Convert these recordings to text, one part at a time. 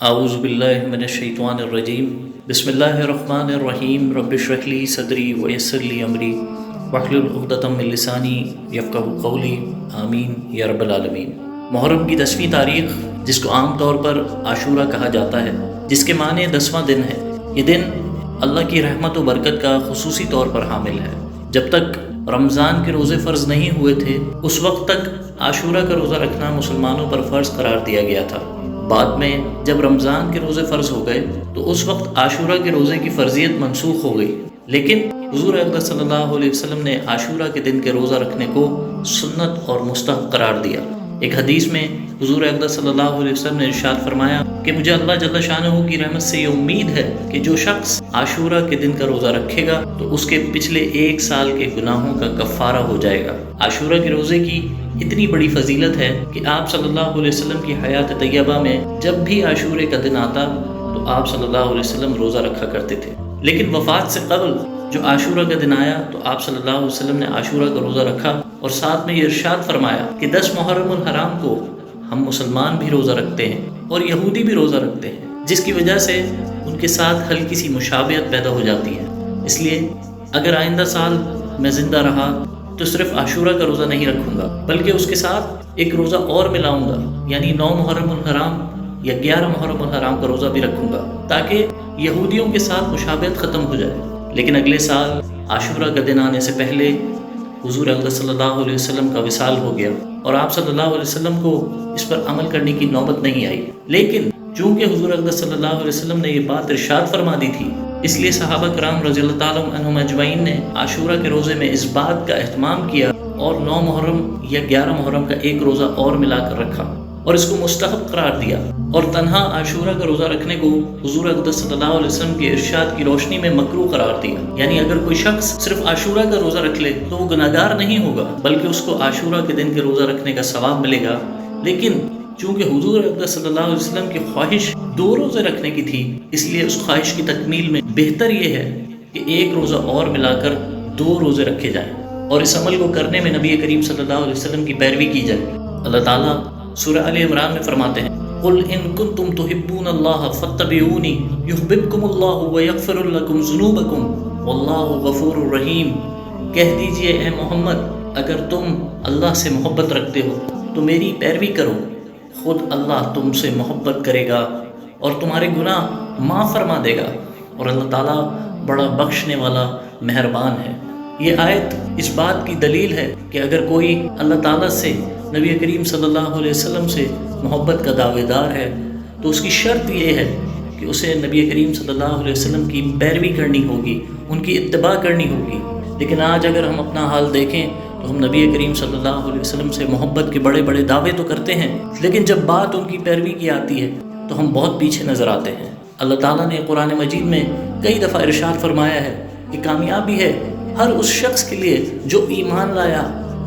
اعوذ باللہ من الشیطان الرجیم بسم اللہ الرحمن الرحیم رب اشرح لی صدری ویسر لی امری واحلل عقدۃ من لسانی یفقہوا قولی آمین یا رب العالمین۔ محرم کی 10ویں تاریخ، جس کو عام طور پر عاشورہ کہا جاتا ہے، جس کے معنی 10واں دن ہے، یہ دن اللہ کی رحمت و برکت کا خصوصی طور پر حامل ہے۔ جب تک رمضان کے روزے فرض نہیں ہوئے تھے، اس وقت تک عاشورہ کا روزہ رکھنا مسلمانوں پر فرض قرار دیا گیا تھا۔ بعد میں جب رمضان کے روزے فرض ہو گئے تو اس وقت عاشورہ کے روزے کی فرضیت منسوخ ہو گئی، لیکن حضور اقدس صلی اللہ علیہ وسلم نے عاشورہ کے دن کے روزہ رکھنے کو سنت اور مستحب قرار دیا۔ ایک حدیث میں حضور اقدس صلی اللہ علیہ وسلم نے ارشاد فرمایا کہ مجھے اللہ جل شانہ کی رحمت سے یہ امید ہے کہ جو شخص عاشورہ کے دن کا روزہ رکھے گا تو اس کے پچھلے 1 سال کے گناہوں کا کفارہ ہو جائے گا۔ عاشورہ کے روزے کی اتنی بڑی فضیلت ہے کہ آپ صلی اللہ علیہ وسلم کی حیات طیبہ میں جب بھی عاشورے کا دن آتا تو آپ صلی اللہ علیہ وسلم روزہ رکھا کرتے تھے، لیکن وفات سے قبل جو عاشورہ کا دن آیا تو آپ صلی اللہ علیہ وسلم نے عاشورہ کا روزہ رکھا، اور ساتھ میں یہ ارشاد فرمایا کہ 10 محرم الحرام کو ہم مسلمان بھی روزہ رکھتے ہیں اور یہودی بھی روزہ رکھتے ہیں، جس کی وجہ سے ان کے ساتھ ہلکی سی مشابہت پیدا ہو جاتی ہے۔ اس لیے اگر آئندہ سال میں زندہ رہا تو صرف عاشورہ کا روزہ نہیں رکھوں گا، بلکہ اس کے ساتھ ایک روزہ اور ملاؤں گا، یعنی 9 محرم الحرام یا 11 محرم الحرام کا روزہ بھی رکھوں گا، تاکہ یہودیوں کے ساتھ مشابہت ختم ہو جائے۔ لیکن اگلے سال عاشورہ کا دن آنے سے پہلے حضور اقدس صلی اللہ علیہ وسلم کا وصال ہو گیا، اور آپ صلی اللہ علیہ وسلم کو اس پر عمل کرنے کی نوبت نہیں آئی۔ لیکن چونکہ حضور اقدس صلی اللہ علیہ وسلم نے یہ بات ارشاد فرما دی تھی، اس لیے صحابہ کرام رضی اللہ تعالیٰ عنہم اجمعین نے عاشورہ کے روزے میں اس بات کا اہتمام کیا اور 9 محرم یا 11 محرم کا ایک روزہ اور ملا کر رکھا اور اس کو مستحب قرار دیا، اور تنہا عاشورہ کا روزہ رکھنے کو حضور اقدس صلی اللہ علیہ وسلم کے ارشاد کی روشنی میں مکروہ قرار دیا۔ یعنی اگر کوئی شخص صرف عاشورہ کا روزہ رکھ لے تو وہ گناہگار نہیں ہوگا، بلکہ اس کو عاشورہ کے دن کے روزہ رکھنے کا ثواب ملے گا۔ لیکن چونکہ حضور اقدس صلی اللہ علیہ وسلم کی خواہش 2 روزے رکھنے کی تھی، اس لیے اس خواہش کی تکمیل میں بہتر یہ ہے کہ ایک روزہ اور ملا کر 2 روزے رکھے جائیں، اور اس عمل کو کرنے میں نبی کریم صلی اللہ علیہ وسلم کی پیروی کی جائے۔ اللہ تعالیٰ سورہ آل عمران میں فرماتے ہیں قُلْ إِن كُنتُمْ تُحِبُّونَ اللَّهَ فَاتَّبِعُونِي يُحْبِبْكُمُ اللَّهُ وَيَغْفِرُ لَكُمْ ذُنُوبَكُمْ وَاللَّهُ غَفُورٌ رَحِيمٌ۔ کہہ دیجئے اے محمد، اگر تم اللہ سے محبت رکھتے ہو تو میری پیروی کرو، خود اللہ تم سے محبت کرے گا اور تمہارے گناہ معاف فرما دے گا، اور اللہ تعالیٰ بڑا بخشنے والا مہربان ہے۔ یہ آیت اس بات کی دلیل ہے کہ اگر کوئی اللہ تعالیٰ سے، نبی کریم صلی اللہ علیہ وسلم سے محبت کا دعوے دار ہے تو اس کی شرط یہ ہے کہ اسے نبی کریم صلی اللہ علیہ وسلم کی پیروی کرنی ہوگی، ان کی اتباع کرنی ہوگی۔ لیکن آج اگر ہم اپنا حال دیکھیں تو ہم نبی کریم صلی اللہ علیہ وسلم سے محبت کے بڑے بڑے دعوے تو کرتے ہیں، لیکن جب بات ان کی پیروی کی آتی ہے تو ہم بہت پیچھے نظر آتے ہیں۔ اللہ تعالیٰ نے قرآن مجید میں کئی دفعہ ارشاد فرمایا ہے کہ کامیابی ہے ہر اس شخص کے لیے جو ایمان لایا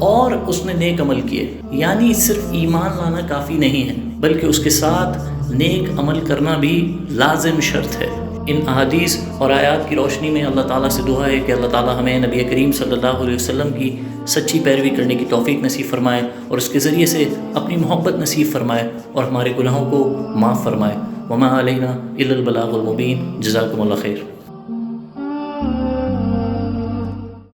اور اس نے نیک عمل کیے۔ یعنی صرف ایمان لانا کافی نہیں ہے، بلکہ اس کے ساتھ نیک عمل کرنا بھی لازم شرط ہے۔ ان احادیث اور آیات کی روشنی میں اللہ تعالیٰ سے دعا ہے کہ اللہ تعالیٰ ہمیں نبی کریم صلی اللہ علیہ وسلم کی سچی پیروی کرنے کی توفیق نصیب فرمائے، اور اس کے ذریعے سے اپنی محبت نصیب فرمائے اور ہمارے گناہوں کو معاف فرمائے۔ وما علینا الا البلاغ المبین۔ جزاکم اللہ خیر۔